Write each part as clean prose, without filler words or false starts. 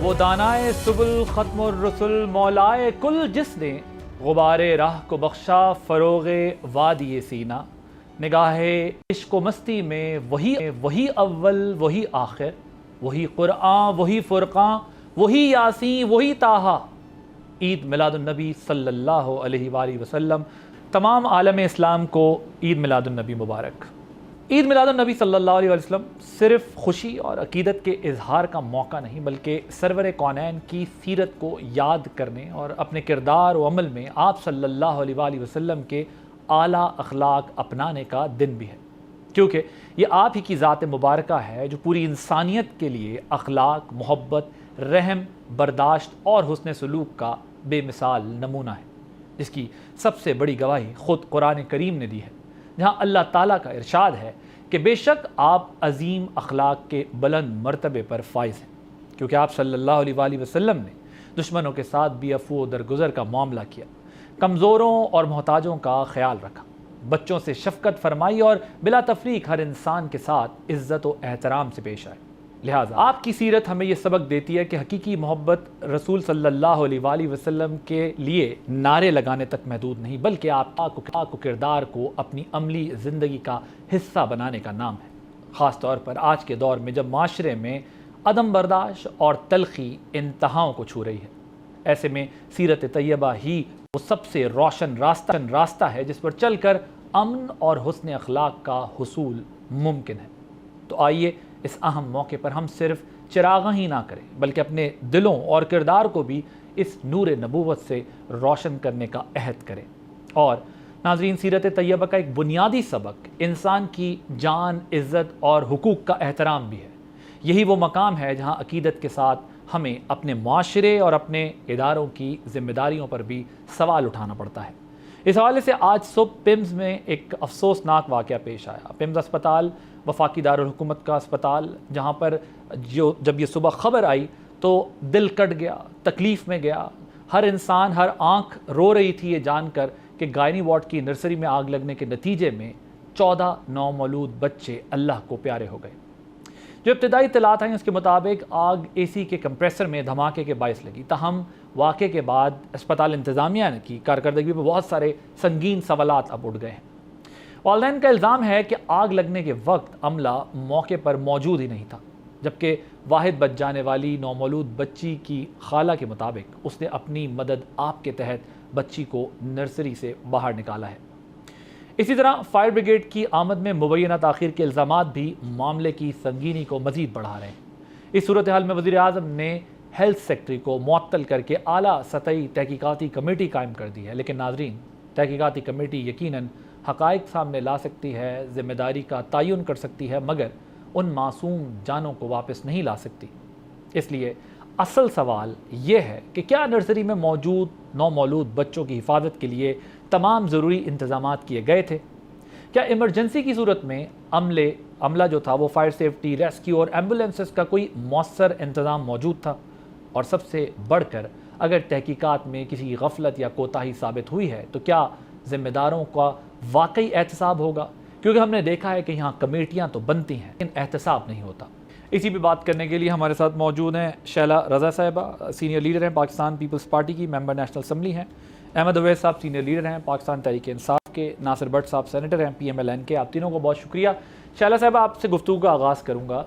वो दानाए सुबुल ख़त्मुर रसुल मौलाए कुल जिसने गुबारे राह को बख्शा फ़रोग़े वादी सीना। निगाहे इश्क व मस्ती में वही अव्वल वही आखिर, वही क़ुरआन वही फ़ुरक़ान वही यासीन वही ताहा। ईद मिलादुन्नबी सल्लल्लाहु अलैहि वसल्लम। तमाम आलम इस्लाम को ईद मिलादुन्नबी मुबारक। ईद मिलादुन्नबी सल्लल्लाहु अलैहि वसल्लम सिर्फ़ खुशी और अक़ीदत के इजहार का मौका नहीं, बल्कि सरवर कौनैन की सीरत को याद करने और अपने किरदार व अमल में आप सल्लल्लाहु अलैहि वसल्लम के आला अखलाक अपनाने का दिन भी है, क्योंकि ये आप ही की ज़ात मुबारका है जो पूरी इंसानियत के लिए अखलाक, मोहब्बत, रहम, बर्दाश्त और हुस्न सलूक का बेमिसाल नमूना है, जिसकी सबसे बड़ी गवाही ख़ुद कुरान करीम ने दी है, जहाँ अल्लाह ताला का इरशाद है कि बेशक आप अजीम अखलाक के बुलंद मर्तबे पर फाइज हैं, क्योंकि आप सल्लल्लाहु अलैहि वसल्लम ने दुश्मनों के साथ बेअफ़ू दरगुज़र का मामला किया, कमज़ोरों और मोहताजों का ख्याल रखा, बच्चों से शफ़क़त फरमाई और बिला तफ़रीक़ हर इंसान के साथ इज़्ज़त व एहतराम से पेश आए। लिहाजा आपकी सीरत हमें यह सबक देती है कि हकीकी मोहब्बत रसूल सल्लल्लाहु अलैहि वसल्लम के लिए नारे लगाने तक महदूद नहीं, बल्कि आपको किरदार को अपनी अमली ज़िंदगी का हिस्सा बनाने का नाम है। ख़ास तौर पर आज के दौर में जब माशरे में अदम बर्दाश्त और तलख़ी इंतहाओं को छू रही है, ऐसे में सीरत तैयबा ही वो सबसे रोशन रास्ता है जिस पर चल कर अमन और हुस्न अखलाक का हुसूल मुमकिन है। तो आइए इस अहम मौके पर हम सिर्फ चिरागा ही ना करें, बल्कि अपने दिलों और किरदार को भी इस नूर नबूवत से रोशन करने का अहद करें। और नाज़रीन, सीरत तैयबा का एक बुनियादी सबक इंसान की जान, इज़्ज़त और हुकूक का एहतराम भी है। यही वो मकाम है जहाँ अक़ीदत के साथ हमें अपने माशरे और अपने इदारों की ज़िम्मेदारियों पर भी सवाल उठाना पड़ता है। इस हवाले से आज सुबह पिम्स में एक अफसोसनाक वाक़या पेश आया। पिम्स अस्पताल वफाकी दारुल हुकूमत का अस्पताल, जहाँ पर जब ये सुबह ख़बर आई तो दिल कट गया, तकलीफ़ में गया। हर इंसान, हर आँख रो रही थी ये जानकर कि गायनी वार्ड की नर्सरी में आग लगने के नतीजे में 14 नौमौलूद बच्चे अल्लाह को प्यारे हो गए। जो इब्तदाई इत्तलात आई उसके मुताबिक आग एसी के कंप्रेसर में धमाके के बायस लगी। तहम वाक़े के बाद अस्पताल इंतज़ामिया की कारकर्दगी पर बहुत सारे संगीन सवालात अब उठ गए हैं। वालिदैन का इल्ज़ाम है कि आग लगने के वक्त अमला मौके पर मौजूद ही नहीं था, जबकि वाहिद बच जाने वाली नौमौलूद बच्ची की खाला के मुताबिक उसने अपनी मदद आप के तहत बच्ची को नर्सरी से बाहर निकाला है। इसी तरह फायर ब्रिगेड की आमद में मुबैना ताख़ीर के इल्ज़ामात भी मामले की संगीनी को मज़ीद बढ़ा रहे हैं। इस सूरत हाल में वज़ीर आज़म ने हेल्थ सेक्रेटरी को मुअत्तल करके आला सतही तहकीकाती कमेटी कायम कर दी है, लेकिन नाज़रीन, तहकीकाती कमेटी यकीनन हक़ाइक़ सामने ला सकती है, ज़िम्मेदारी का तयन कर सकती है, मगर उन मासूम जानों को वापस नहीं ला सकती। इसलिए असल सवाल ये है कि क्या नर्सरी में मौजूद नौमौलूद बच्चों की हिफाजत के लिए तमाम ज़रूरी इंतज़ामात किए गए थे? क्या इमरजेंसी की सूरत में अमला जो था वो फायर सेफ्टी, रेस्क्यू और एम्बुलेंसेस का कोई मौसर इंतज़ाम मौजूद था? और सबसे बढ़कर, अगर तहकीकात में किसी गफलत या कोताही साबित हुई है तो क्या ज़िम्मेदारों का वाकई एहतसाब होगा? क्योंकि हमने देखा है कि यहाँ कमेटियाँ तो बनती हैं लेकिन एहतसाब नहीं होता। इसी पे बात करने के लिए हमारे साथ मौजूद हैं शैला रज़ा साहिबा, सीनियर लीडर हैं पाकिस्तान पीपल्स पार्टी की, मेंबर नेशनल असम्बली हैं। अहमद अवैस साहब सीनियर लीडर हैं पाकिस्तान तहरीक इंसाफ के। नासिर भट्ट साहब सेनेटर हैं PMLN के। आप तीनों को बहुत शुक्रिया। शैला साहिबा, आपसे गुफ्तगू का आगाज़ करूँगा।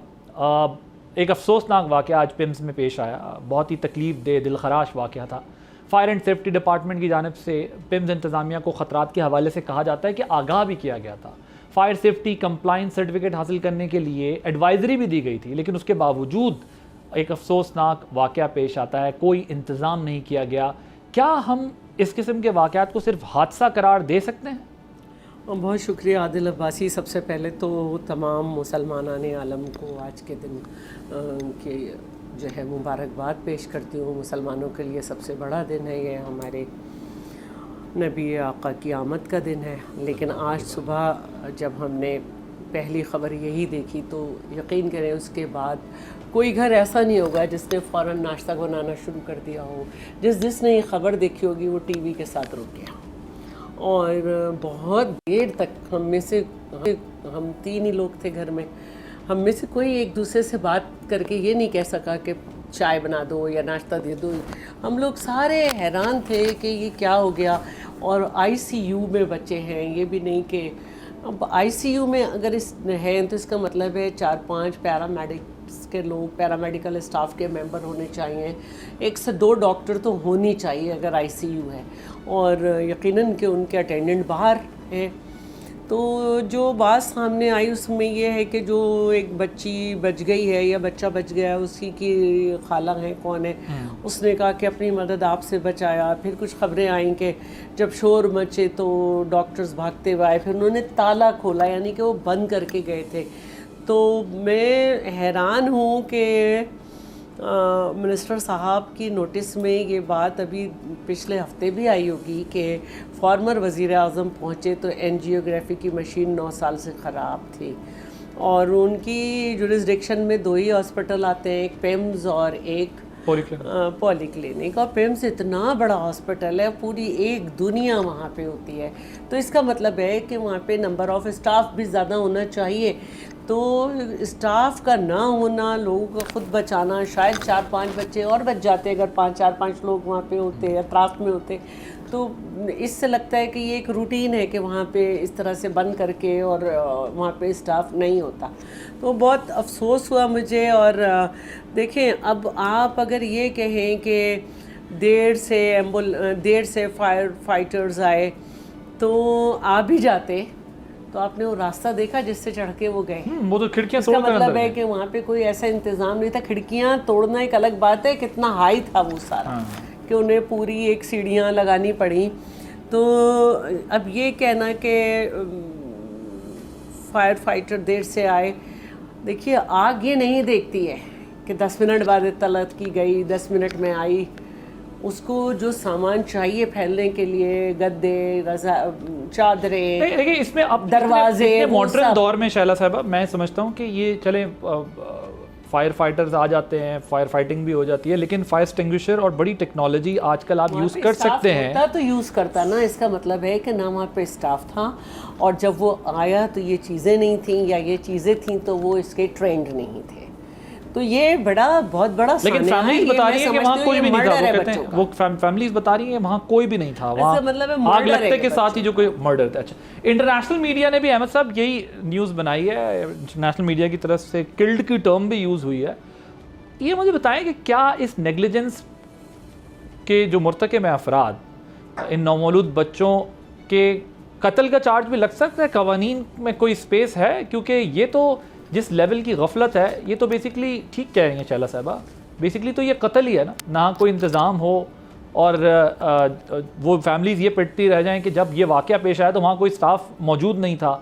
एक अफसोसनाक वाक़या आज पिम्स में पेश आया, बहुत ही तकलीफ़ दे, दिल खराश वाक़या था। फायर एंड सेफ्टी डिपार्टमेंट की जानिब से पिम्स इंतज़ामिया को ख़तरात के हवाले से कहा जाता है कि आगाह भी किया गया था। फायर सेफ्टी कंप्लाइंस सर्टिफिकेट हासिल करने के लिए एडवाइज़री भी दी गई थी, लेकिन उसके बावजूद एक अफसोसनाक वाक़या पेश आता है, कोई इंतज़ाम नहीं किया गया। क्या हम इस किस्म के वाक़यात को सिर्फ हादसा करार दे सकते हैं? बहुत शुक्रिया आदिल अब्बासी। सबसे पहले तो तमाम मुसलमानाने आलम को आज के दिन के जो है मुबारकबाद पेश करती हूँ। मुसलमानों के लिए सबसे बड़ा दिन है ये, हमारे नबी आका की आमद का दिन है। लेकिन आज सुबह जब हमने पहली ख़बर यही देखी तो यकीन करें उसके बाद कोई घर ऐसा नहीं होगा जिसने फ़ौरन नाश्ता बनाना शुरू कर दिया हो। जिसने ये ख़बर देखी होगी वो टीवी के साथ रुक गया, और बहुत देर तक हम तीन ही लोग थे घर में, हम में से कोई एक दूसरे से बात करके ये नहीं कह सका कि चाय बना दो या नाश्ता दे दो। हम लोग सारे हैरान थे कि ये क्या हो गया। और आईसीयू में बच्चे हैं, ये भी नहीं कि अब आईसीयू में अगर इस हैं तो इसका मतलब है 4-5 पैरामेडिक्स के लोग, पैरामेडिकल स्टाफ के मेंबर होने चाहिए, 1 से 2 डॉक्टर तो होनी चाहिए अगर आईसीयू है, और यकीनन कि उनके अटेंडेंट बाहर हैं। तो जो बात सामने आई उसमें ये है कि जो एक बच्ची बच गई है या बच्चा बच गया है, उसी की खाला है कौन है, उसने कहा कि अपनी मदद आपसे बचाया। फिर कुछ खबरें आई कि जब शोर मचे तो डॉक्टर्स भागते हुए आए, फिर उन्होंने ताला खोला, यानी कि वो बंद करके गए थे। तो मैं हैरान हूँ कि मिनिस्टर साहब की नोटिस में ये बात अभी पिछले हफ्ते भी आई होगी कि फॉर्मर वज़ीर आज़म पहुँचे तो एंजियोग्राफी की मशीन 9 साल से ख़राब थी, और उनकी जुरिस्डिक्शन में 2 ही हॉस्पिटल आते हैं, एक पेम्स और एक पॉलीक्लिनिक। और पेम्स इतना बड़ा हॉस्पिटल है, पूरी एक दुनिया वहाँ पे होती है। तो इसका मतलब है कि वहाँ पे नंबर ऑफ़ स्टाफ भी ज़्यादा होना चाहिए। तो स्टाफ का ना होना, लोगों को खुद बचाना, शायद 4-5 बच्चे और बच जाते अगर 4-5 लोग वहाँ पे होते, अतराफ में होते। तो इससे लगता है कि ये एक रूटीन है कि वहाँ पे इस तरह से बंद करके और वहाँ पे स्टाफ नहीं होता। तो बहुत अफसोस हुआ मुझे। और देखें, अब आप अगर ये कहें कि देर से फायर फाइटर्स आए तो आ भी जाते, तो आपने वो रास्ता देखा जिससे चढ़ के वो गए। वो तो खिड़कियां इसका मतलब है कि वहाँ पे कोई ऐसा इंतज़ाम नहीं था। खिड़कियाँ तोड़ना एक अलग बात है, कितना हाई था वो सारा, कि उन्हें पूरी एक सीढ़ियाँ लगानी पड़ी। तो अब ये कहना कि फायर फाइटर देर से आए, देखिए आग ये नहीं देखती है कि 10 मिनट बाद इत्तलात की गई, 10 मिनट में आई। उसको जो सामान चाहिए फैलने के लिए, गद्दे, चादरें, देखिए इसमें अब दरवाजे, मॉडर्न दौर में शैला साहबा, मैं समझता हूँ कि ये चले फायर फाइटर्स आ जाते हैं, फायर फाइटिंग भी हो जाती है, लेकिन फायर एक्सटिंग्विशर और बड़ी टेक्नोलॉजी आजकल आप यूज़ कर सकते हैं। तो यूज़ करता ना, इसका मतलब है कि ना वहाँ पे स्टाफ था, और जब वो आया तो ये चीज़ें नहीं थी, या ये चीज़ें थी तो वो इसके ट्रेंड नहीं थे। तो ये बहुत बड़ा, लेकिन फैमिलीज बता रही है कि वहाँ कोई भी नहीं था। वो कहते हैं, वो फैमिलीज बता रही है वहाँ कोई भी नहीं था, वहाँ मतलब आग लगते के साथ ही जो कोई मर्डर था। अच्छा, इंटरनेशनल मीडिया ने भी, अहमद साहब, यही न्यूज़ बनाई है, इंटरनेशनल मीडिया की तरफ से किल्ड की टर्म भी यूज़ हुई है। ये मुझे बताएं कि क्या इस नेग्लिजेंस के जो मुर्तकिब में अफराद, इन नौमौलूद बच्चों के कत्ल का चार्ज भी लग सकता है? कवानीन में कोई स्पेस है? क्योंकि ये तो जिस लेवल की गफलत है, ये तो बेसिकली, ठीक कह रही हैं शैला साहबा, बेसिकली तो ये कत्ल ही है ना कोई इंतज़ाम हो, और वो फैमिलीज़ ये पिटती रह जाएं कि जब ये वाक़या पेश आया तो वहाँ कोई स्टाफ मौजूद नहीं था।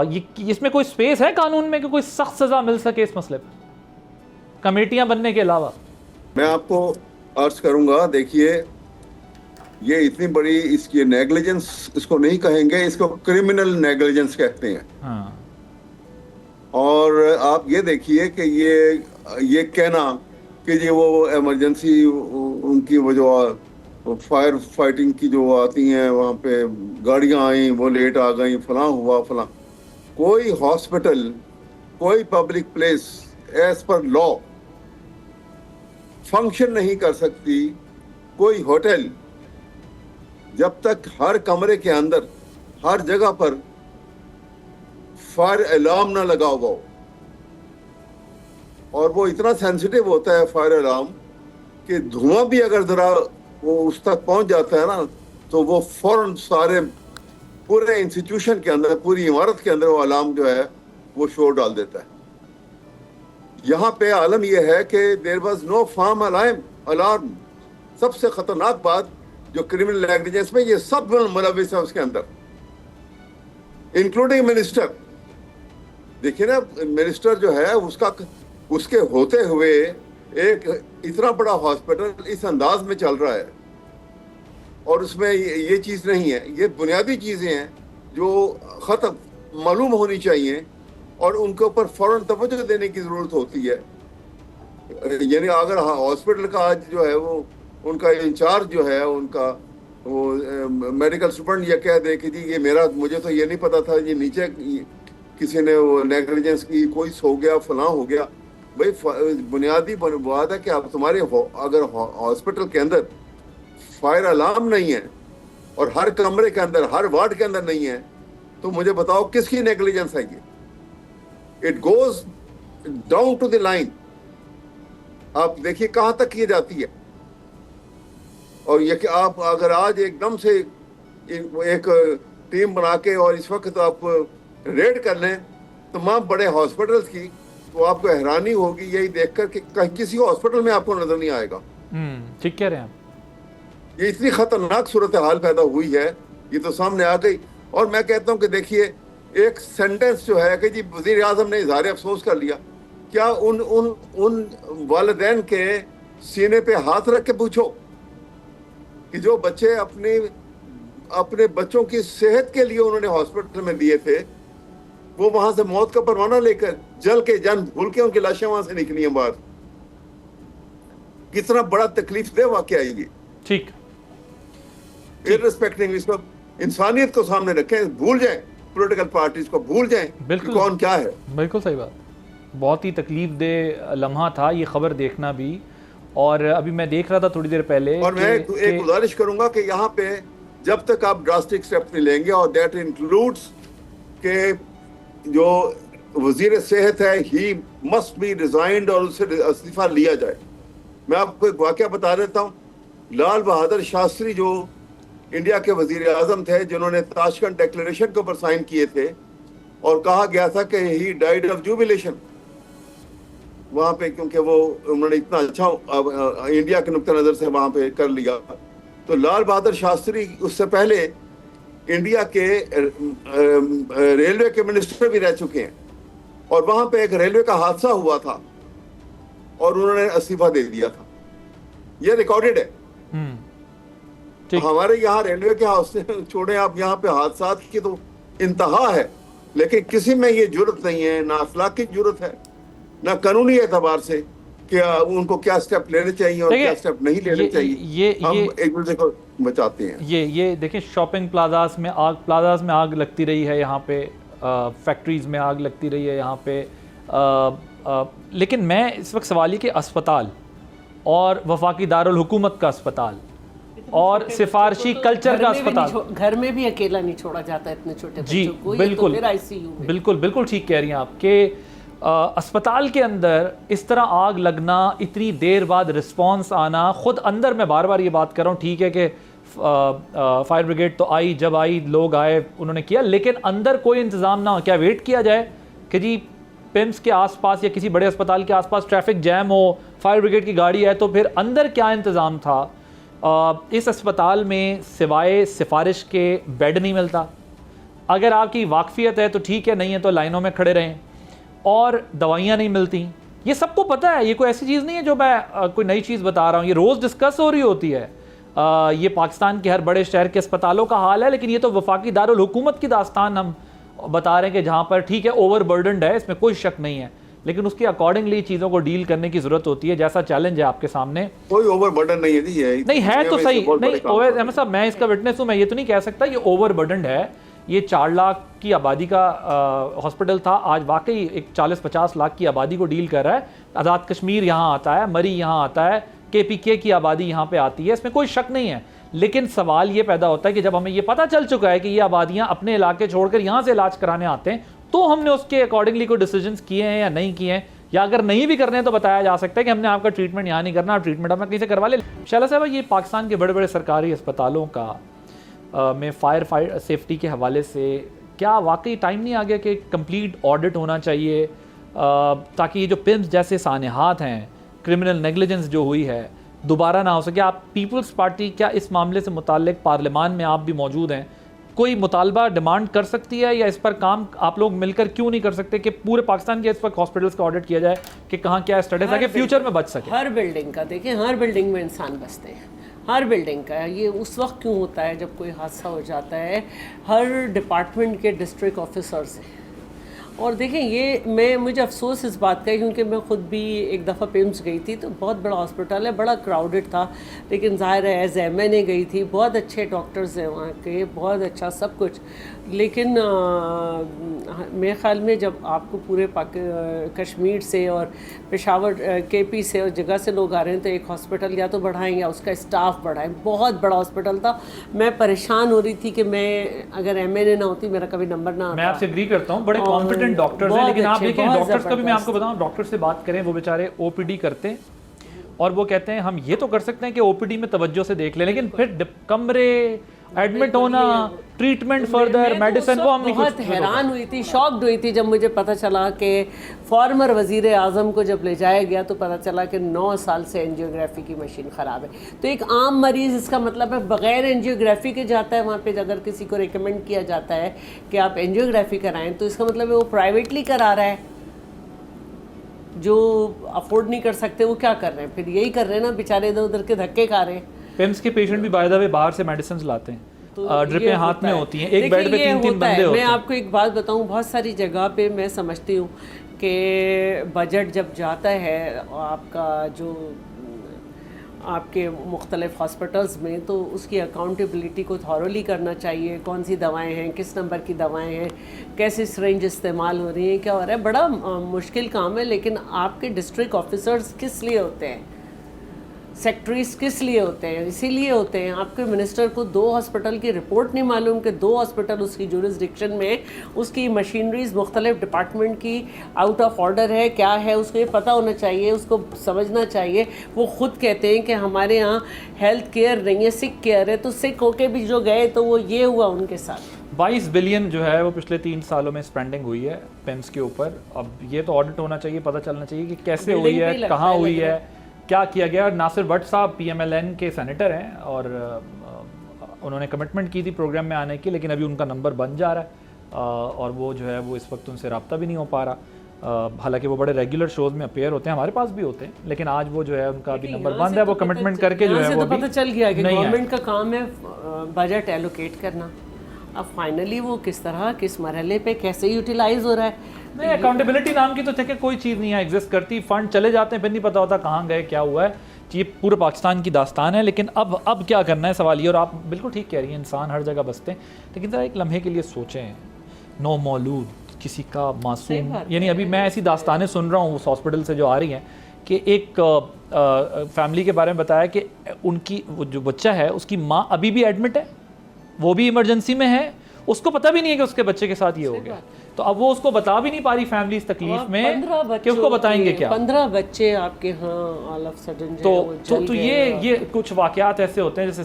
ये इसमें कोई स्पेस है कानून में कि कोई सख्त सज़ा मिल सके इस मसले पर, कमेटियाँ बनने के अलावा? मैं आपको अर्ज करूँगा, देखिए ये इतनी बड़ी, इसकी नेग्लिजेंस इसको नहीं कहेंगे, इसको क्रिमिनल नेग्लिजेंस कहते हैं। हाँ। और आप ये देखिए कि ये कहना कि ये वो इमरजेंसी, उनकी वो जो फायर फाइटिंग की जो आती हैं, वहाँ पे गाड़ियाँ आई, वो लेट आ गई, फलां हुआ फलां। कोई हॉस्पिटल, कोई public place as per law function नहीं कर सकती, कोई होटल, जब तक हर कमरे के अंदर, हर जगह पर फायर अलार्म ना लगा हुआ हो। और वो इतना सेंसिटिव होता है फायर अलार्म कि धुआं भी अगर जरा वो उस तक पहुंच जाता है ना, तो वो फौरन सारे पूरे इंस्टीट्यूशन के अंदर, पूरी इमारत के अंदर वो अलार्म जो है वो शोर डाल देता है। यहाँ पे आलम यह है कि there was no fire alarm. सबसे खतरनाक बात जो क्रिमिनल नेग्लिजेंस में ये सब मुलविस है उसके अंदर, इंक्लूडिंग मिनिस्टर। देखिए ना, मिनिस्टर जो है उसके होते हुए एक इतना बड़ा हॉस्पिटल इस अंदाज में चल रहा है, और उसमें ये चीज़ नहीं है। ये बुनियादी चीज़ें हैं जो ख़त्म मालूम होनी चाहिए, और उनके ऊपर फ़ौरन तवज्जो देने की ज़रूरत होती है। यानी अगर हॉस्पिटल का आज जो है वो उनका इंचार्ज जो है, उनका वो मेडिकल स्टूडेंट, ये कह दे कि जी ये मुझे तो ये नहीं पता था, ये नीचे किसी ने वो नेग्लिजेंस की, कोई सो गया, फलां हो गया, भाई बुनियादी बात है कि आप तुम्हारे अगर हॉस्पिटल के अंदर फायर अलार्म नहीं है और हर कमरे के अंदर, हर वार्ड के अंदर नहीं है, तो मुझे बताओ किसकी नेग्लिजेंस है ये? It goes down to the line. आप देखिए कहां तक की जाती है। और ये कि आप अगर आज एकदम से एक टीम बना के और इस वक्त आप रेड कर लें तमाम बड़े हॉस्पिटल्स की, तो आपको हैरानी होगी यही देखकर कि कहीं किसी हॉस्पिटल में आपको नजर नहीं आएगा। ठीक कह रहे हैं आप। ये इतनी खतरनाक सूरत हाल पैदा हुई है, ये तो सामने आ गई। और मैं कहता हूं कि देखिए, एक सेंटेंस जो है कि जी वजीर आजम ने इजहार अफसोस कर लिया, क्या उन वालिदैन के सीने पे हाथ रख के पूछो कि जो बच्चे अपने बच्चों की सेहत के लिए उन्होंने हॉस्पिटल में दिए थे, वो वहां से मौत का परवाना लेकर जल के जन भूल के उनकी लाशें वहां से निकली हैं बाहर। कितना बड़ा तकलीफ दे वाकया ये। ठीक, इररिस्पेक्टिव इसको इंसानियत को सामने रखें, भूल जाएं पॉलिटिकल पार्टीज को, भूल जाएं कि कौन क्या है। बिल्कुल सही बात। बहुत ही तकलीफ दे लम्हा था ये खबर देखना भी। और अभी मैं देख रहा था थोड़ी देर पहले, और मैं एक गुजारिश करूंगा कि यहाँ पे जब तक आप ड्रास्टिक स्टेप नहीं लेंगे, और दैट इंक्लूड्स के जो वजीर सेहत है ही मस्ट बी रिजाइंड और उससे इस्तीफा लिया जाए। मैं आपको एक वाकया बता देता हूँ। लाल बहादुर शास्त्री जो इंडिया के वजीर आजम थे, जिन्होंने ताशकंद डिक्लेरेशन के ऊपर साइन किए थे और कहा गया था कि ही डाइड ऑफ जुबिलेशन वहां पे, क्योंकि वो उन्होंने इतना अच्छा इंडिया के नुक्ता नजर से वहां पे कर लिया। तो लाल बहादुर शास्त्री उससे पहले इंडिया के रेलवे के मिनिस्टर भी रह चुके हैं, और वहां पे एक रेलवे का हादसा हुआ था और उन्होंने इस्तीफा दे दिया था। ये रिकॉर्डेड है। तो हमारे यहाँ रेलवे के हादसे छोड़े आप, यहाँ पे हादसा की तो इंतहा है, लेकिन किसी में ये जुर्रत नहीं है, ना अखलाकी जुर्रत है, ना कानूनी एतबार से कि उनको क्या स्टेप लेने चाहिए और क्या स्टेप नहीं लेने चाहिए। हम एक दूसरे को बचाते हैं। ये देखिए, शॉपिंग प्लाजास में आग लगती रही है, यहाँ पे फैक्ट्रीज में आग लगती रही है यहाँ पे। लेकिन मैं इस वक्त सवाल ये कि अस्पताल और वफाकी दारुल हुकूमत का अस्पताल और सिफारशी कल्चर का अस्पताल, घर में भी अकेला नहीं छोड़ा जाता इतने छोटे बच्चों को। बिल्कुल, तो आईसीयू में। बिल्कुल ठीक कह रही हैं आप कि अस्पताल के अंदर इस तरह आग लगना, इतनी देर बाद रिस्पांस आना, खुद अंदर मैं बार बार ये बात कर रहा हूँ, ठीक है कि फायर ब्रिगेड तो आई, जब आई लोग आए उन्होंने किया, लेकिन अंदर कोई इंतज़ाम ना हो। क्या वेट किया जाए कि जी पिम्स के आसपास या किसी बड़े अस्पताल के आसपास ट्रैफिक जैम हो, फायर ब्रिगेड की गाड़ी आए, तो फिर अंदर क्या इंतज़ाम था? इस अस्पताल में सिवाय सिफारिश के बेड नहीं मिलता। अगर आपकी वाकफियत है तो ठीक है, नहीं है तो लाइनों में खड़े रहें। और दवाइयाँ नहीं मिलती, ये सबको पता है। ये कोई ऐसी चीज़ नहीं है जो मैं कोई नई चीज़ बता रहा हूँ, ये रोज़ डिस्कस हो रही होती है। ये पाकिस्तान के हर बड़े शहर के अस्पतालों का हाल है, लेकिन ये तो वफाकी दारुल हुकूमत की दास्तान हम बता रहे हैं कि जहाँ पर ठीक है ओवरबर्डनड है, इसमें कोई शक नहीं है, लेकिन उसके अकॉर्डिंगली चीज़ों को डील करने की ज़रूरत होती है। जैसा चैलेंज है आपके सामने, कोई ओवरबर्डन नहीं है, नहीं है तो सही नहीं। अहमद साहब, मैं इसका विटनेस हूँ, मैं ये तो नहीं कह सकता ये ओवरबर्डनड है। ये 4 लाख की आबादी का हॉस्पिटल था, आज वाकई एक 40-50 लाख की आबादी को डील कर रहा है। आज़ाद कश्मीर यहाँ आता है, मरी यहाँ आता है, KPK की आबादी यहाँ पे आती है, इसमें कोई शक नहीं है। लेकिन सवाल ये पैदा होता है कि जब हमें ये पता चल चुका है कि ये आबादियाँ अपने इलाके छोड़कर यहाँ से इलाज कराने आते हैं, तो हमने उसके अकॉर्डिंगली कोई डिसीजंस किए हैं या नहीं किए हैं, या अगर नहीं भी करने हैं तो बताया जा सकता है कि हमने आपका ट्रीटमेंट यहाँ नहीं करना, आप ट्रीटमेंट अपना कहीं से करवा ले। शैला साहब, ये पाकिस्तान के बड़े बड़े सरकारी अस्पतालों का में फायर सेफ्टी के हवाले से क्या वाकई टाइम नहीं आ गया कि कंप्लीट ऑडिट होना चाहिए, ताकि ये जो पिम्स जैसे सानेहात हैं, क्रिमिनल नेग्लिजेंस जो हुई है, दोबारा ना हो सके? आप पीपल्स पार्टी क्या इस मामले से मुताल्लिक, पार्लियामान में आप भी मौजूद हैं, कोई मुतालबा डिमांड कर सकती है, या इस पर काम आप लोग मिलकर क्यों नहीं कर सकते कि पूरे पाकिस्तान के इस वक्त हॉस्पिटल्स का ऑडिट किया जाए कि कहाँ क्या स्टेटस है कि फ्यूचर में बच सके? हर बिल्डिंग का देखिए, हर बिल्डिंग में इंसान बसते हैं, हर बिल्डिंग का। ये उस वक्त क्यों होता है जब कोई हादसा हो जाता है, हर डिपार्टमेंट के डिस्ट्रिक्ट ऑफिसर्स हैं। और देखें, ये मुझे अफसोस इस बात का है, क्योंकि मैं ख़ुद भी एक दफ़ा पिम्स गई थी, तो बहुत बड़ा हॉस्पिटल है, बड़ा क्राउडेड था, लेकिन ज़ाहिर है एज MNA गई थी, बहुत अच्छे डॉक्टर्स हैं वहाँ के, बहुत अच्छा सब कुछ। लेकिन मेरे ख्याल में जब आपको पूरे कश्मीर से और पेशावर केपी से और जगह से लोग आ रहे हैं तो एक हॉस्पिटल या तो बढ़ाएं या उसका स्टाफ बढ़ाएं। बहुत बड़ा हॉस्पिटल था, मैं परेशान हो रही थी कि मैं अगर MNA ना होती मेरा कभी नंबर ना आता। मैं आपसे एग्री करता हूँ, बड़े कॉम्पिटेंट डॉक्टर्स हैं, लेकिन आप देखिए डॉक्टर्स का भी मैं आपको बताऊँ, डॉक्टर से बात करें वो बेचारे OPD करते हैं और वो कहते हैं हम ये तो कर सकते हैं कि OPD में तवज्जो से देख लें, लेकिन फिर कमरे एडमिट होना, ट्रीटमेंट फर्दर, मेडिसिन, वो हम बहुत हैरान हुई थी, शॉक्ड हुई थी जब मुझे पता चला कि फॉर्मर वज़ीर आज़म को जब ले जाया गया तो पता चला कि 9 साल से एंजियोग्राफी की मशीन ख़राब है। तो एक आम मरीज़, इसका मतलब है बग़ैर एंजियोग्राफी के जाता है वहाँ पे, अगर किसी को रिकमेंड किया जाता है कि आप एंजियोग्राफी कराएं तो इसका मतलब है वो प्राइवेटली करा रहा है। जो अफोर्ड नहीं कर सकते वो क्या कर रहे हैं, फिर यही कर रहे हैं ना, बेचारे इधर उधर के धक्के खा रहे हैं। PIMS के पेशेंट भी बाय द वे बाहर से मेडिसिन लाते हैं, तो ड्रिपें हाथ में होती हैं, एक बेड पे 3-3 बंदे होते मैं हैं। आपको एक बात बताऊं, बहुत सारी जगह पे मैं समझती हूँ कि बजट जब जाता है आपका जो आपके मुख्तलिफ हॉस्पिटल्स में, तो उसकी अकाउंटेबिलिटी को थॉरोली करना चाहिए। कौन सी दवाएं हैं, किस नंबर की दवाएं हैं, कैसे सिरिंज इस्तेमाल हो रही हैं, क्या हो रहा है, बड़ा मुश्किल काम है। लेकिन आपके डिस्ट्रिक्ट ऑफिसर्स किस लिए होते हैं, सेक्रेटरीज किस लिए होते हैं? इसीलिए होते हैं आपके मिनिस्टर को 2 हॉस्पिटल की रिपोर्ट नहीं मालूम कि 2 हॉस्पिटल उसकी जुरिसडिक्शन में, उसकी मशीनरीज मुख्तलिफ डिपार्टमेंट की आउट ऑफ ऑर्डर है, क्या है, उसको ये पता होना चाहिए, उसको समझना चाहिए। वो ख़ुद कहते हैं कि हमारे यहाँ हेल्थ केयर नहीं है, सिक केयर है, तो सिक होके भी जो गए तो वो ये हुआ उनके साथ। 22 बिलियन जो है वो पिछले 3 सालों में स्पेंडिंग हुई है PIMS के ऊपर। अब ये तो ऑडिट होना चाहिए, पता चलना चाहिए कि कैसे हुई है, कहाँ हुई है, क्या किया गया। नासिर भट्ट साहब PMLN के सेनेटर हैं और उन्होंने कमिटमेंट की थी प्रोग्राम में आने की, लेकिन अभी उनका नंबर बन जा रहा है और वो जो है वो इस वक्त उनसे रब्ता भी नहीं हो पा रहा। हालांकि वो बड़े रेगुलर शोज में अपेयर होते हैं, हमारे पास भी होते हैं, लेकिन आज वो जो है उनका अभी नंबर बंद है। वो कमिटमेंट करके जो है वो पता चल गया कि गवर्नमेंट का काम है बजट एलोकेट करना। अब फाइनली वो किस तरह, किस मरहले पे, कैसे यूटिलाइज हो रहा है, नहीं, अकाउंटेबिलिटी नाम की तो थे कि कोई चीज़ नहीं है एग्जिस्ट करती, फंड चले जाते हैं, फिर नहीं पता होता कहाँ गए, क्या हुआ है। ये पूरे पाकिस्तान की दास्तान है। लेकिन अब क्या करना है सवाल ये, और आप बिल्कुल ठीक कह रही हैं, इंसान हर जगह बसते हैं, लेकिन ज़रा एक लम्हे के लिए सोचें, नो मौलूद किसी का मासूम, यानी अभी मैं ऐसी दास्तानें सुन रहा हूँ उस हॉस्पिटल से जो आ रही हैं कि एक फैमिली के बारे में बताया कि उनकी जो बच्चा है उसकी माँ अभी भी एडमिट है, वो भी इमरजेंसी में है, उसको पता भी नहीं है कि उसके बच्चे के साथ ये हो गया। तो अब वो उसको बता भी नहीं पा रही फैमिली इस तकलीफ में कि उसको बताएंगे क्या। 15 बच्चे आपके यहाँ ऑल ऑफ सडन तो ये कुछ वाकयात ऐसे होते हैं, जैसे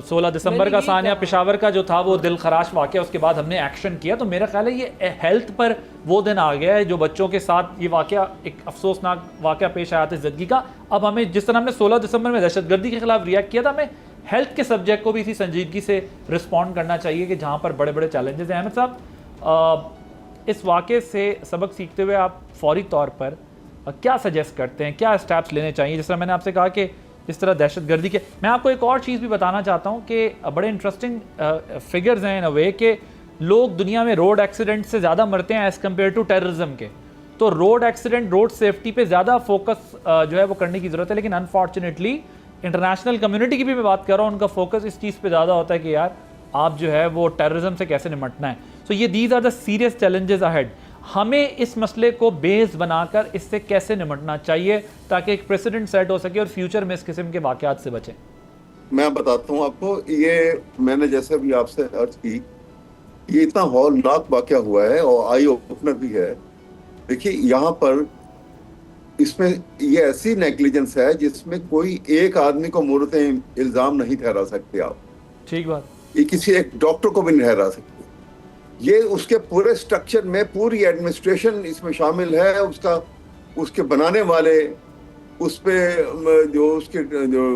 16 दिसंबर का सानिया पेशावर का जो था वो दिल खराश वाकया, उसके बाद हमने एक्शन किया। तो मेरा ख्याल है ये हेल्थ पर वो दिन आ गया है जो बच्चों के साथ ये वाकया, एक अफसोसनाक वाकया पेश आया था ज़िंदगी का। अब हमें, जिस तरह हमने 16 दिसंबर में दहशतगर्दी के खिलाफ रिएक्ट किया था, हमें हेल्थ के सब्जेक्ट को भी इसी संजीदगी से रिस्पॉन्ड करना चाहिए कि जहाँ पर बड़े बड़े चैलेंजेस हैं। अहमद साहब, इस वाक़े से सबक सीखते हुए आप फौरी तौर पर क्या सजेस्ट करते हैं, क्या स्टेप्स लेने चाहिए? जिस तरह मैंने आपसे कहा कि जिस तरह दहशतगर्दी के, मैं आपको एक और चीज़ भी बताना चाहता हूँ कि बड़े इंटरेस्टिंग फिगर्स हैं इन अ वे कि लोग दुनिया में रोड एक्सीडेंट से ज़्यादा मरते हैं एज़ कम्पेयर टू टेररिज्म के। तो रोड एक्सीडेंट, रोड सेफ्टी पे ज़्यादा फोकस जो है वो करने की ज़रूरत है। लेकिन अनफॉर्चुनेटली इंटरनेशनल कम्युनिटी की भी मैं बात कर रहा हूँ, उनका फोकस इस चीज़ पे ज़्यादा होता है कि यार आप जो है वो टेररिज्म से कैसे निपटना है। सो ये these are the serious challenges ahead. हमें इस मसले को बेस बनाकर इससे कैसे निपटना चाहिए ताकि एक प्रेसिडेंट सेट हो सके और फ्यूचर में इस किस्म के वाकयात से बचें। मैं बताता हूँ आपको, ये मैंने जैसे भी आपसे अर्ज की, ये इतना हौलनाक वाकया हुआ है और आई ओपनर भी है। देखिए यहाँ पर इसमें ये ऐसी नेग्लिजेंस है जिसमें कोई एक आदमी को मुर्द इल्जाम नहीं ठहरा सकते आप। ठीक बात। ये किसी एक डॉक्टर को भी नहीं ठहरा सकते। ये उसके पूरे स्ट्रक्चर में पूरी एडमिनिस्ट्रेशन इसमें शामिल है, उसके बनाने वाले, उस पे जो उसके जो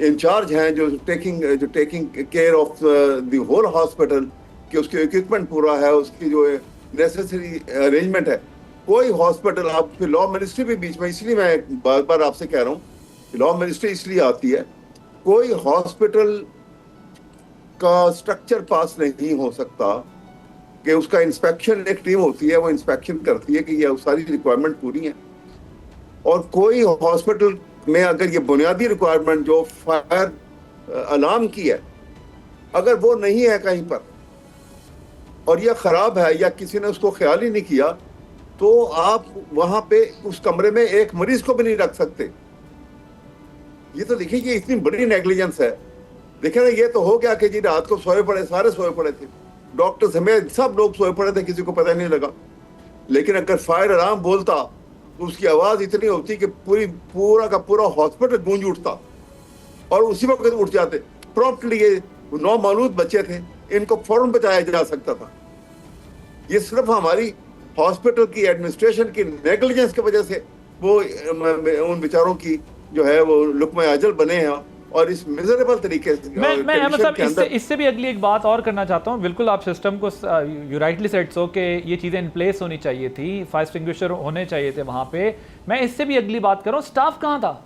इंचार्ज हैं, जो taking care of the whole hospital, कि उसके इक्विपमेंट पूरा है, उसकी जो नेसेसरी अरेंजमेंट है। कोई हॉस्पिटल, आप फिर लॉ मिनिस्ट्री भी बीच में, इसलिए मैं बार बार आपसे कह रहा हूँ लॉ मिनिस्ट्री इसलिए आती है, कोई हॉस्पिटल का स्ट्रक्चर पास नहीं हो सकता कि उसका इंस्पेक्शन, एक टीम होती है वो इंस्पेक्शन करती है कि ये सारी रिक्वायरमेंट पूरी है। और कोई हॉस्पिटल में अगर ये बुनियादी रिक्वायरमेंट जो फायर अलार्म की है, अगर वो नहीं है कहीं पर, और यह खराब है या किसी ने उसको ख्याल ही नहीं किया, तो आप वहां पे उस कमरे में एक मरीज को भी नहीं रख सकते। ये तो देखिए, ये इतनी बड़ी नेग्लिजेंस है। देखिए ना, ये तो हो गया कि जी रात को सोए पड़े, सारे सोए पड़े थे, डॉक्टर समेत सब लोग सोए पड़े थे, किसी को पता नहीं लगा। लेकिन अगर फायर अलार्म बोलता तो उसकी आवाज इतनी होती कि पूरा का पूरा हॉस्पिटल गूंज उठता और उसी वक्त उठ जाते प्रॉम्प्टली। ये 9 मालूम बच्चे थे, इनको फौरन बचाया जा सकता था। ये सिर्फ हमारी हॉस्पिटल की एडमिनिस्ट्रेशन की नेग्लिजेंस की वजह से वो उन बेचारों की जो है वो लुकमा अजल बने हैं और इस मिजरेबल तरीके से। मैं मतलब इससे भी अगली एक बात और करना चाहता हूँ। बिल्कुल आप सिस्टम को यू राइटली सेड सो कि ये चीज़ें इन प्लेस होनी चाहिए थी, फायर एक्सटिंग्विशर होने चाहिए थे वहाँ पे। मैं इससे भी अगली बात कर रहा हूँ, स्टाफ कहाँ था?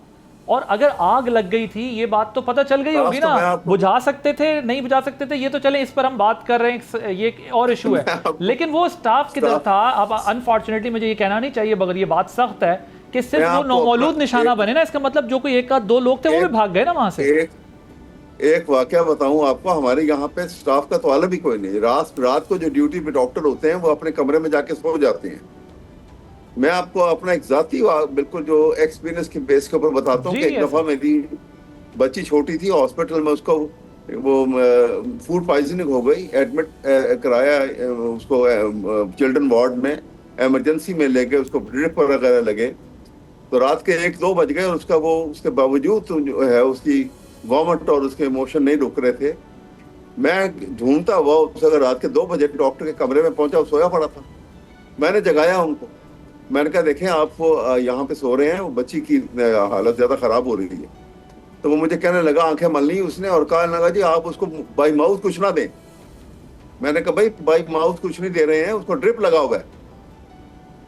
और अगर आग लग गई थी, ये बात तो पता चल गई होगी ना, बुझा सकते थे, नहीं बुझा सकते थे, ये तो चले इस पर हम बात कर रहे हैं, ये और इशू है। लेकिन वो स्टाफ किधर था? अब अनफॉर्चुनेटली मुझे ये कहना नहीं चाहिए मगर ये बात सख्त है कि सिर्फ वो नौमौलूद निशाना बने ना, इसका मतलब जो कोई 1 आध 2 लोग थे वो भी भाग गए ना वहां से। एक वाकया बताऊं आपको, हमारे यहाँ पे स्टाफ का तो आलम ही कोई नहीं। रात को जो ड्यूटी पे डॉक्टर होते हैं वो अपने कमरे में जाके सो जाते हैं। मैं आपको अपना एक जाती बिल्कुल जो एक्सपीरियंस की बेस के ऊपर बताता हूँ कि एक दफा मेरी बच्ची छोटी थी, हॉस्पिटल में उसको वो फूड पॉइजनिंग हो गई, एडमिट कराया उसको चिल्ड्रन वार्ड में, इमरजेंसी में ले गए, उसको ड्रिप वगैरह लगे। तो रात के 1-2 बज गए और उसके बावजूद तो जो है उसकी वॉमिट और उसके इमोशन नहीं रुक रहे थे। मैं ढूंढता हुआ अगर रात के 2 बजे डॉक्टर के कमरे में पहुंचा, सोया पड़ा था। मैंने जगाया उनको, मैंने कहा देखें आप यहाँ पे सो रहे हैं, वो बच्ची की हालत ज्यादा खराब हो रही है। तो वो मुझे कहने लगा, आंखें मल ली उसने और कहा लगा जी आप उसको बाई माउथ कुछ ना दें। मैंने कहा भाई बाई माउथ कुछ नहीं दे रहे हैं, उसको ड्रिप लगा हुआ है।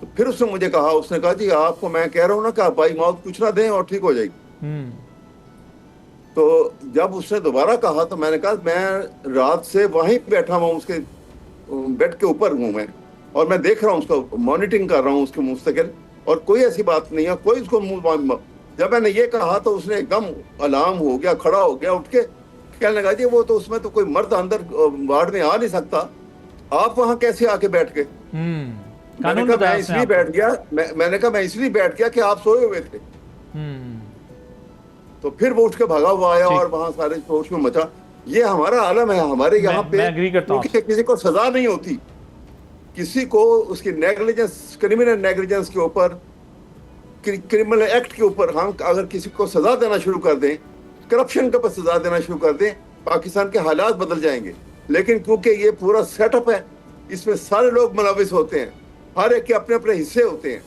तो फिर उसने मुझे कहा, उसने कहा जी आपको मैं कह रहा हूँ ना कि बाई माउथ कुछ ना दें और ठीक हो जाएगी। तो जब उसने दोबारा कहा तो मैंने कहा मैं रात से वहीं बैठा हुआ उसके बेड के ऊपर हूँ मैं, और मैं देख रहा हूँ उसको, मॉनिटरिंग कर रहा हूँ उसके मुस्तकिल, और कोई ऐसी बात नहीं है, कोई उसको मुंह। जब मैंने ये कहा तो उसने एकदम अलार्म हो गया, खड़ा हो गया, उठ के कहने लगा जी वो तो उसमें तो कोई मर्द अंदर वार्ड में आ नहीं सकता, आप वहां कैसे आके बैठ गए? मैंने कहा मैं इसलिए बैठ गया, मैंने कहा मैं इसलिए बैठ गया कि आप सोए हुए थे। तो फिर वो उठ के भागा हुआ आया और वहां सारे शोर में मचा। ये हमारा आलम है हमारे यहाँ पे, क्योंकि किसी को सजा नहीं होती, किसी को उसकी नेग्लिजेंस, क्रिमिनल नेग्लिजेंस के ऊपर, क्रिमिनल एक्ट के ऊपर हम अगर किसी को सजा देना शुरू कर दें, करप्शन के ऊपर सजा देना शुरू कर दें, पाकिस्तान के हालात बदल जाएंगे। लेकिन क्योंकि ये पूरा सेटअप है, इसमें सारे लोग मुलविस होते हैं, हर एक के अपने अपने हिस्से होते हैं।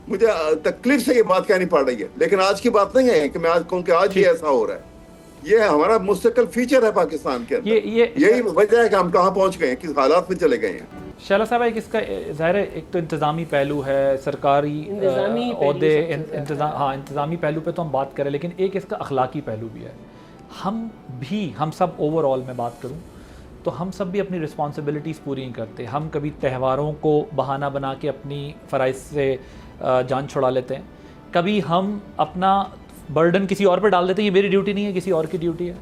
मुझे तकलीफ से ये बात कहनी पड़ रही है, लेकिन आज की बात नहीं है कि मैं आज कहूँ कि आज ही ऐसा हो रहा है। ये हमारा मुस्तकिल फीचर है पाकिस्तान के अंदर। यही वजह है कि हम कहाँ पहुंच गए हैं, किस हालात में चले गए हैं। शैला साहब, एक इसका ज़ाहिर है एक तो इंतज़ामी पहलू है, सरकारी ओहदे, इंतज़ामी पहलू पे तो हम बात करें, लेकिन एक इसका अखलाकी पहलू भी है। हम सब ओवरऑल में बात करूं तो हम सब भी अपनी रिस्पॉन्सिबिलिटीज़ पूरी नहीं करते। हम कभी त्योहारों को बहाना बना के अपनी फ़राइज़ से जान छुड़ा लेते हैं, कभी हम अपना बर्डन किसी और पर डाल देते हैं, ये मेरी ड्यूटी नहीं है, किसी और की ड्यूटी है।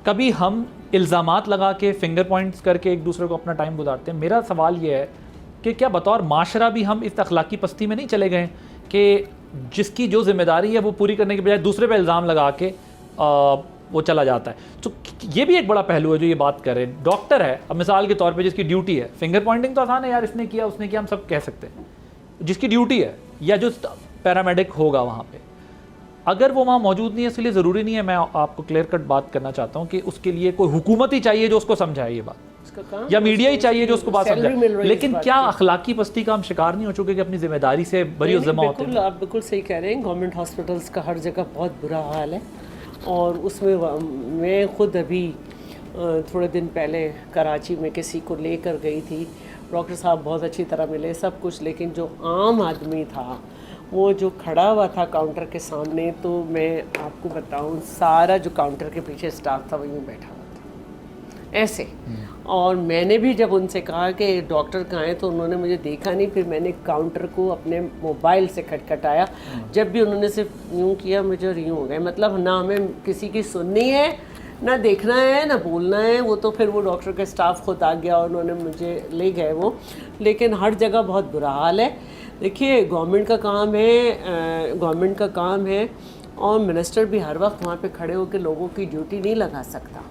कभी हम इल्ज़ामात लगा के, फिंगर पॉइंट्स करके एक दूसरे को अपना टाइम गुजारते हैं। मेरा सवाल ये है कि क्या बतौर माशरा भी हम इस अखलाकी पस्ती में नहीं चले गए कि जिसकी जो जिम्मेदारी है वो पूरी करने के बजाय दूसरे पे इल्ज़ाम लगा के वो चला जाता है? तो ये भी एक बड़ा पहलू है जो ये बात कर रहे हैं। डॉक्टर है, अब मिसाल के तौर पे जिसकी ड्यूटी है, फिंगर पॉइंटिंग तो आसान है यार, इसने किया उसने किया, हम सब कह सकते हैं। जिसकी ड्यूटी है या जो पैरामेडिक होगा वहाँ पे, अगर वो वहाँ मौजूद नहीं है, इसलिए ज़रूरी नहीं है, मैं आपको क्लियर कट बात करना चाहता हूँ कि उसके लिए कोई हुकूमत ही चाहिए जो उसको समझाए ये बात, या मीडिया ही चाहिए जो उसको बात समझाए। लेकिन क्या अखलाकी पस्ती का हम शिकार नहीं हो चुके कि अपनी जिम्मेदारी से बरी ज़िम्मा होते हैं? आप बिल्कुल सही कह रहे हैं। गवर्नमेंट हॉस्पिटल्स का हर जगह बहुत बुरा हाल है, और उसमें मैं खुद अभी थोड़े दिन पहले कराची में किसी को लेकर गई थी। डॉक्टर साहब बहुत अच्छी तरह मिले, सब कुछ, लेकिन जो आम आदमी था वो जो खड़ा हुआ था काउंटर के सामने, तो मैं आपको बताऊं सारा जो काउंटर के पीछे स्टाफ था वो यूँ बैठा हुआ था ऐसे। और मैंने भी जब उनसे कहा कि डॉक्टर कहाँ हैं, तो उन्होंने मुझे देखा नहीं। फिर मैंने काउंटर को अपने मोबाइल से खटखटाया, जब भी उन्होंने सिर्फ यूँ किया मुझे यूँ हो गए। मतलब ना हमें किसी की सुननी है, ना देखना है ना बोलना है, वो तो फिर वो डॉक्टर का स्टाफ खुद आ गया और उन्होंने मुझे ले गए वो। लेकिन हर जगह बहुत बुरा हाल है। देखिए गवर्नमेंट का काम है और मिनिस्टर भी हर वक्त वहाँ पे खड़े होकर लोगों की ड्यूटी नहीं लगा सकता।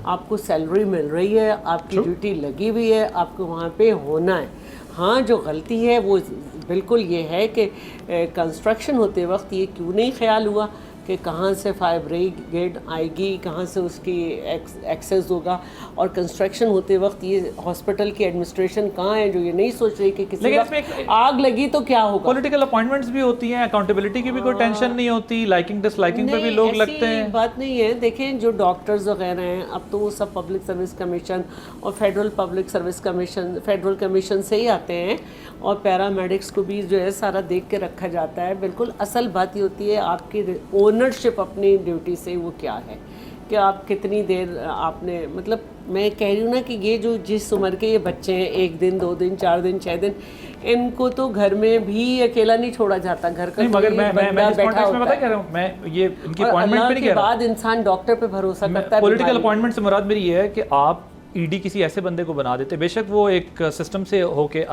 आपको सैलरी मिल रही है, आपकी ड्यूटी लगी हुई है, आपको वहाँ पे होना है। हाँ, जो गलती है वो बिल्कुल ये है कि कंस्ट्रक्शन होते वक्त ये क्यों नहीं ख्याल हुआ कि कहाँ से फायर ब्रिगेड आएगी, कहाँ से उसकी एक्सेस होगा, और कंस्ट्रक्शन होते वक्त ये हॉस्पिटल की एडमिनिस्ट्रेशन कहाँ है जो ये नहीं सोच रही कि किसी वक्त आग लगी तो क्या होगा। पॉलिटिकल अपॉइंटमेंट्स भी होती हैं, अकाउंटेबिलिटी की भी कोई टेंशन नहीं होती, लाइकिंग डिसलाइकिंग पे भी लोग लगते हैं। बात नहीं है। देखें जो डॉक्टर्स वगैरह हैं अब तो वो सब पब्लिक सर्विस कमीशन और फेडरल कमीशन से ही आते हैं, और पैरामेडिक्स को भी जो है सारा देख के रखा जाता है। बिल्कुल असल बात ये होती है आपकी ओनरशिप अपनी ड्यूटी से वो क्या है कि आप कितनी देर आपने, मतलब मैं कह रही हूँ ना कि ये जो जिस उम्र के ये बच्चे हैं, 1 दिन 2 दिन 4 दिन 6 दिन, इनको तो घर में भी अकेला नहीं छोड़ा जाता। घर का नहीं, मगर मैं बैठा होता बता कह रहा हूँ, मैं ये इनकी अपॉइंटमेंट पे नहीं कह रहा। बाद इंसान डॉक्टर पे भरोसा करता है। पॉलिटिकल अपॉइंटमेंट से मुराद मेरी ये है कि आप ईडी किसी ऐसे बंदे को बना देते, बेशक वो एक सिस्टम से होके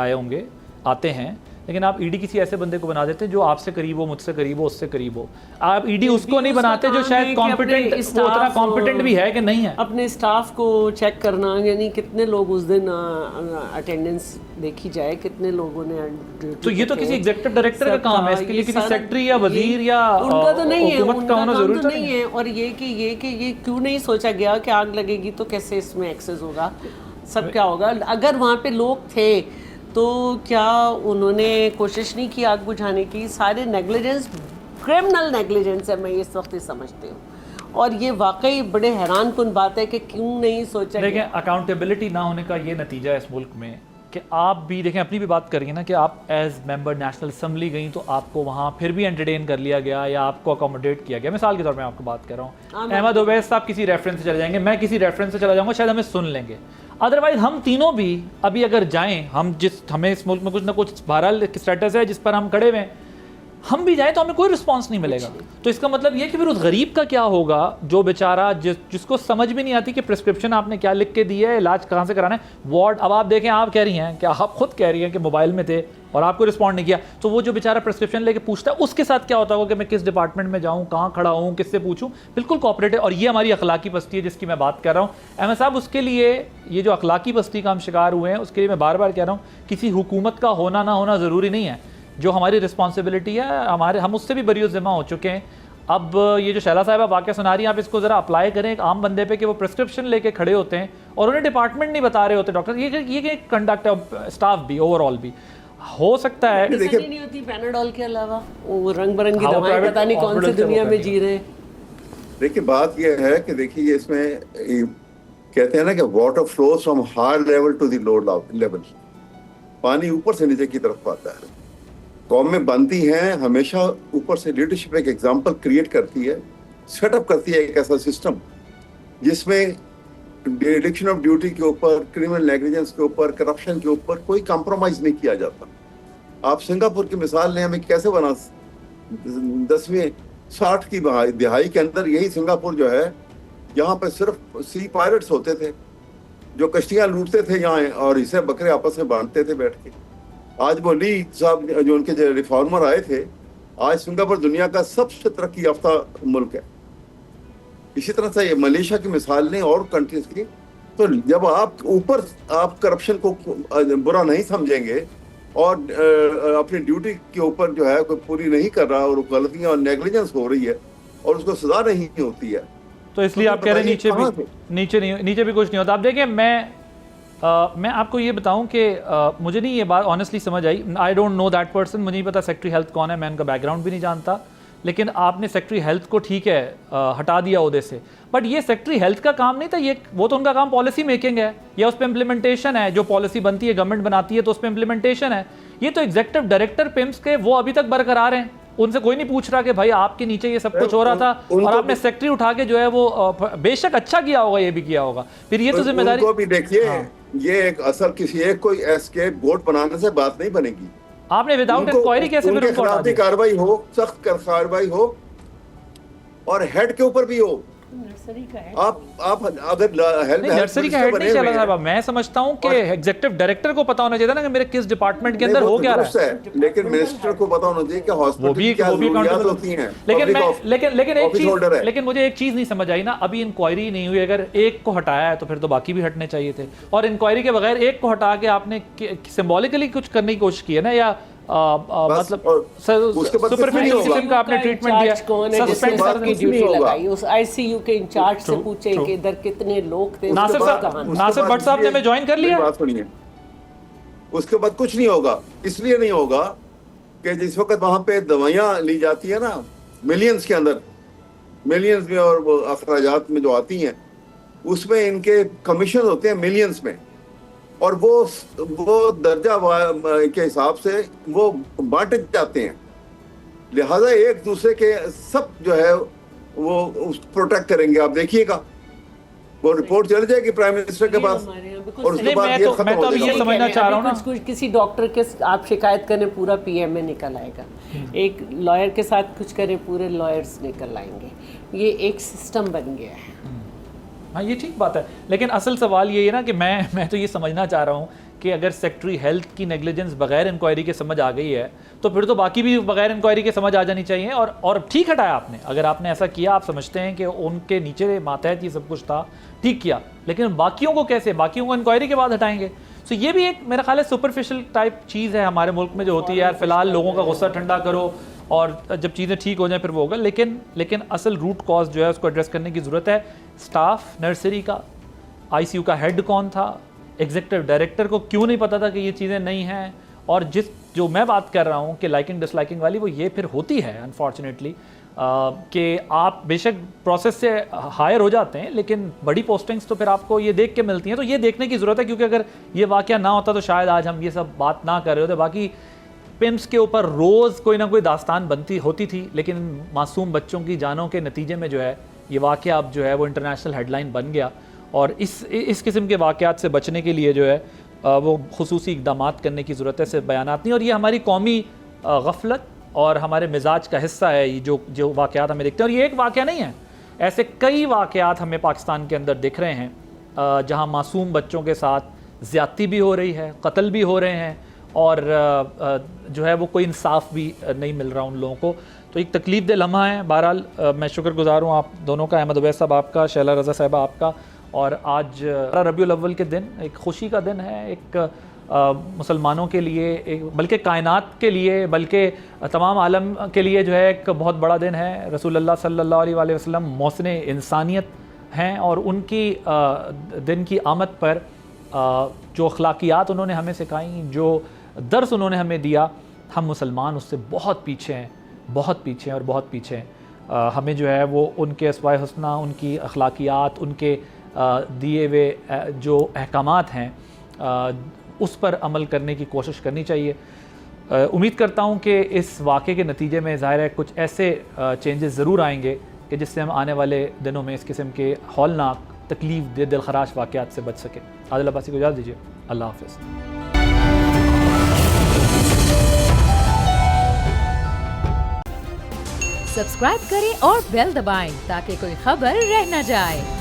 आते हैं, लेकिन आप ईडी किसी ऐसे बंदे को बना देते हैं जो आपसे करीब हो, मुझसे करीब हो, उससे करीब हो। आप ईडी उसको नहीं बनाते जो शायद कॉम्पिटेंट, वो उतना कॉम्पिटेंट भी है कि नहीं है। अपने स्टाफ को चेक करना, यानी कितने लोग उस दिन अटेंडेंस देखी जाए, कितने लोगों ने। तो ये तो किसी एग्जीक्यूटिव डायरेक्टर का काम है, इसके लिए किसी सेक्रेटरी या वजीर या उनका तो नहीं है, हुकूमत का होना जरूरी तो नहीं है। और ये क्यों नहीं सोचा गया कि आग लगेगी तो कैसे इसमें एक्सेस होगा, सब क्या होगा। अगर वहाँ पे लोग थे तो क्या उन्होंने कोशिश नहीं की आग बुझाने की। सारे नेग्लिजेंस, क्रिमिनल नेग्लिजेंस है, मैं इस वक्त ही समझती हूँ। और ये वाकई बड़े हैरान कुन बात है कि क्यों नहीं सोचा। देखें अकाउंटेबिलिटी ना होने का ये नतीजा है इस मुल्क में कि आप भी देखें, अपनी भी बात करिए ना कि आप एज मेंबर नेशनल असम्बली गई तो आपको वहाँ फिर भी एंटरटेन कर लिया गया या आपको अकोमोडेट किया गया। मिसाल के तौर पर आपको बात कर रहा हूँ, अहमद ओवैस साहब किसी रेफरेंस से चले जाएंगे, मैं किसी रेफरेंस से चला जाऊँगा, शायद हमें सुन लेंगे। अदरवाइज हम तीनों भी अभी अगर जाएं, हमें इस मुल्क में कुछ ना कुछ बहरहाल स्टेटस है जिस पर हम खड़े हुए हैं, हम भी जाएं तो हमें कोई रिस्पांस नहीं मिलेगा। तो इसका मतलब ये कि फिर उस गरीब का क्या होगा जो बेचारा जिसको समझ भी नहीं आती कि प्रिस्क्रिप्शन आपने क्या लिख के दी है, इलाज कहाँ से कराना है, वार्ड। अब आप देखें, आप कह रही हैं कि आप खुद कह रही हैं कि मोबाइल में थे और आपको रिस्पॉन्ड नहीं किया, तो वो जो बेचारा प्रिस्क्रिप्शन लेके पूछता है उसके साथ क्या होता होगा कि मैं किस डिपार्टमेंट में जाऊँ, कहाँ खड़ा हूँ, किससे पूछूँ। बिल्कुल कोऑपरेटिव। और ये हमारी अखलाकी पस्ती है जिसकी मैं बात कर रहा हूँ अहमद साहब। उसके लिए ये जो अखलाकी पस्ती का हम शिकार हुए हैं, उसके लिए मैं बार बार कह रहा हूँ किसी हुकूमत का होना ना होना ज़रूरी नहीं है। जो हमारी रिस्पॉन्सिबिलिटी है, हम उससे भी बरी ज़िम्मा हो चुके हैं। अब ये जो शैला साहिबा वाक़या सुना रही हैं, आप इसको ज़रा अप्लाई करें एक आम बंदे पे कि वो प्रिस्क्रिप्शन लेके खड़े होते हैं और उन्हें डिपार्टमेंट नहीं बता रहे होते डॉक्टर। ये कंडक्ट स्टाफ भी ओवरऑल भी हो सकता है। नहीं होती पैनाडोल के अलावा वो रंग बिरंगी दवाएं, पता नहीं कौन सी दुनिया में जी रहे हैं। देखिए बात यह है कि देखिए इसमें कहते हैं ना कि water flows from high level to the low level, पानी ऊपर से नीचे की तरफ आता है। कौमें बनती हैं हमेशा ऊपर से, लीडरशिप एक एग्जाम्पल क्रिएट करती है, सेटअप करती है एक ऐसा सिस्टम जिसमें डिडक्शन ऑफ ड्यूटी के ऊपर, क्रिमिनल नेग्लिजेंस के ऊपर, करप्शन के ऊपर कोई कॉम्प्रोमाइज नहीं किया जाता। आप सिंगापुर की मिसाल लें, हमें कैसे बना 10वीं 60 की दिहाई के अंदर यही सिंगापुर जो है, यहाँ पे सिर्फ सी पायलट्स होते थे जो कश्तियां लूटते थे यहाँ और इसे बकरे आपस में बांटते थे बैठ के। आज वो ली साहब जो उनके जो रिफॉर्मर आए थे, आज सिंगापुर दुनिया का सबसे तरक्की याफ्ता मुल्क है। इसी तरह से ये मलेशिया की मिसाल लें और कंट्रीज की। तो जब आप ऊपर आप करप्शन को बुरा नहीं समझेंगे और अपनी ड्यूटी के ऊपर जो है कोई पूरी नहीं कर रहा और गलतियां और नेग्लिजेंस हो रही है और उसको सजा नहीं होती है, तो इसलिए आप कह रहे हैं नीचे भी कुछ नहीं होता। आप देखिए, मैं आपको ये बताऊं कि मुझे नहीं ये बात ऑनेस्टली समझ आई। I don't know that person, मुझे नहीं पता सेक्रेटरी हेल्थ कौन है, मैं उनका बैकग्राउंड भी नहीं जानता। लेकिन आपने सेक्रेटरी हेल्थ को ठीक है हटा दिया ओहदे से, बट ये सेक्रेटरी हेल्थ का काम नहीं था। ये वो तो उनका काम पॉलिसी मेकिंग है या उस पर इम्प्लीमेंटेशन है। जो पॉलिसी बनती है गवर्नमेंट बनाती है तो उस पर इम्प्लीमेंटेशन है। ये तो एग्जीक्यूटिव डायरेक्टर पिम्स के वो अभी तक बरकरार हैं, उनसे कोई नहीं पूछ रहा कि भाई आपके नीचे ये सब कुछ हो रहा था और आपने सेक्रेटरी उठा के जो है वो बेशक अच्छा किया होगा, ये भी किया होगा, फिर ये तो जिम्मेदारी। भी देखिए ये एक असल किसी एक कोई एस्केप बोर्ड बनाने से बात नहीं बनेगी। आपने विदाउट इंक्वायरी कैसे कार्रवाई हो, सख्त कार्रवाई हो और हेड के ऊपर भी हो नर्सरी का है। आप अगर हेल्थ नहीं, नर्सरी का हेड नहीं चला साहब। मैं समझता हूँ कि एग्जीक्यूटिव डायरेक्टर को पता होना चाहिए ना कि मेरे किस डिपार्टमेंट के अंदर हो क्या रहा है। लेकिन मिनिस्टर को पता होना चाहिए कि हॉस्पिटल वो भी क्या जरूरियात accountable होती हैं। लेकिन मुझे एक चीज नहीं समझ आई ना, अभी इंक्वायरी नहीं हुई, अगर एक को हटाया है तो फिर तो बाकी भी हटने चाहिए थे, और इंक्वायरी के बगैर एक को हटा के आपने सिंबॉलिकली कुछ करने की कोशिश की है ना, या मतलब सुपरफिशियल किस्म का आपने ट्रीटमेंट दिया, सस्पेंड कर की ड्यूटी लगाई। उस आईसीयू के इंचार्ज से पूछे कि इधर कितने लोग थे। नासिर भट्ट साहब ने ज्वाइन कर लिया। बात सुनिए, उसके बाद कुछ नहीं होगा। इसलिए नहीं होगा कि जिस वक्त वहां पे दवाइयां ली जाती है ना, मिलियंस के अंदर, मिलियंस में, और वो अखराजात में जो आती हैं उसमें इनके कमीशन होते हैं मिलियंस में, और वो दर्जा के हिसाब से वो बांटे जाते हैं। लिहाजा एक दूसरे के सब जो है वो प्रोटेक्ट करेंगे। आप देखिएगा वो रिपोर्ट चल जाएगी प्राइम मिनिस्टर के पास, और उसके बाद ये खत्म हो जाएगा। समझना चाह रहा हूँ ना, कुछ किसी डॉक्टर के आप शिकायत करने पूरा पीएम में निकल आएगा, एक लॉयर के साथ कुछ करें पूरे लॉयर्स निकल आएंगे। ये एक सिस्टम बन गया है। हाँ, ये ठीक बात है, लेकिन असल सवाल ये है ना कि मैं तो ये समझना चाह रहा हूँ कि अगर सेक्रेटरी हेल्थ की नेग्लिजेंस बगैर इंक्वायरी के समझ आ गई है तो फिर तो बाकी भी बगैर इंक्वायरी के समझ आ जानी चाहिए। और ठीक हटाया आपने, अगर आपने ऐसा किया, आप समझते हैं कि उनके नीचे मातहत ये सब कुछ था, ठीक किया, लेकिन बाकियों को कैसे, बाकियों को इंक्वायरी के बाद हटाएंगे? तो ये भी एक मेरा ख्याल है सुपरफिशियल टाइप चीज़ है हमारे मुल्क में जो होती है, यार फिलहाल लोगों का गुस्सा ठंडा करो और जब चीज़ें ठीक हो जाएं फिर वो होगा। लेकिन असल रूट कॉज जो है उसको एड्रेस करने की ज़रूरत है। स्टाफ नर्सरी का, आईसीयू का हेड कौन था, एग्जीक्यूटिव डायरेक्टर को क्यों नहीं पता था कि ये चीज़ें नहीं हैं, और जो मैं बात कर रहा हूँ कि लाइकिंग डिसलाइकिंग वाली, वो ये फिर होती है अनफॉर्चुनेटली कि आप बेशक प्रोसेस से हायर हो जाते हैं लेकिन बड़ी पोस्टिंग्स तो फिर आपको ये देख के मिलती हैं। तो ये देखने की ज़रूरत है, क्योंकि अगर ये वाक़या ना होता तो शायद आज हम ये सब बात ना कर रहे होते। बाकी पिम्स के ऊपर रोज़ कोई ना कोई दास्तान बनती होती थी, लेकिन मासूम बच्चों की जानों के नतीजे में जो है ये वाक़या अब जो है वो इंटरनेशनल हेडलाइन बन गया, और इस किस्म के वाक़यात से बचने के लिए जो है वो खुसूसी इक़दामात करने की ज़रूरत है, सिर्फ बयानात नहीं। और ये हमारी कौमी गफलत और हमारे मिजाज का हिस्सा है, ये जो वाक़यात हमें दिखते हैं। और ये एक वाक़या नहीं है, ऐसे कई वाक़यात हमें पाकिस्तान के अंदर दिख रहे हैं जहाँ मासूम बच्चों के साथ ज़्यादती भी हो रही है, कत्ल भी हो रहे हैं, और जो है वो कोई इंसाफ भी नहीं मिल रहा उन लोगों को। तो एक तकलीफ़ दे लम्हा है। बहरहाल मैं शुक्रगुज़ार हूँ आप दोनों का, अहमद उवैस साहब आपका, शैला रज़ा साहिबा आपका। और आज रबीउल अव्वल के दिन एक खुशी का दिन है, एक मुसलमानों के लिए, बल्कि कायनात के लिए, बल्कि तमाम आलम के लिए जो है एक बहुत बड़ा दिन है। रसूलुल्लाह सल्लल्लाहु अलैहि वसल्लम मौसने इंसानियत हैं, और उनकी दिन की आमद पर जो अखलाकियात उन्होंने हमें सिखाई, जो दर्स उन्होंने हमें दिया, हम मुसलमान उससे बहुत पीछे हैं, बहुत पीछे हैं और बहुत पीछे हैं। हमें जो है वो उनके अस्वाए हुस्ना, उनकी अखलाकियात, उनके दिए हुए जो अहकामात हैं उस पर अमल करने की कोशिश करनी चाहिए। उम्मीद करता हूँ कि इस वाक़े के नतीजे में ज़ाहिर है कुछ ऐसे चेंजेस ज़रूर आएंगे कि जिससे हम आने वाले दिनों में इस किस्म के हौलनाक, तकलीफ़ दे, दिलखराश वाक़यात से बच सकें। आदिल अब्बासी को इजाज़त दीजिए, अल्लाह हाफ़िज़। सब्सक्राइब करें और बेल दबाएं ताकि कोई खबर रह न जाए।